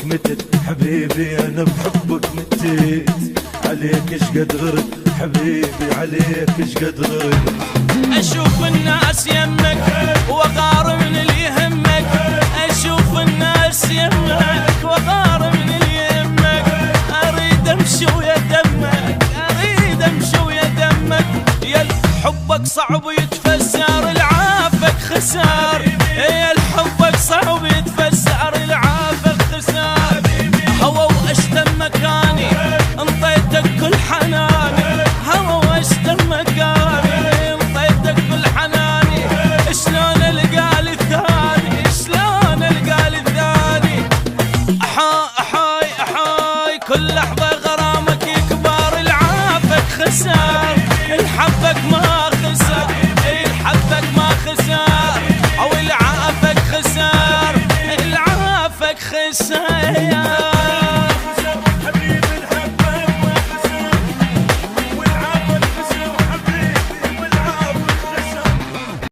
متت حبيبي انا بحبك متيت عليك ايش قد غرت حبيبي عليك ايش قد غرت. اشوف الناس يمك واغار من اللي يهمك، اشوف الناس يمك واغار من اللي يهمك، اريد امشي ويا دمك اريد امشي ويا دمك، يا حبك صعب يتفسر العافك خسار، يا حبك صعب يتفسر العافك خسار، هوى واشتم مكاني انطيتك كل حناني، هوى واشتم مكاني انطيتك كل حناني، شلون القى الثاني شلون القى الثاني، احاي احاي كل لحظة غرامك يكبر العافك خسار، الحبك ما خسر الحبك ما خسر او العافك خسار العافك خسار.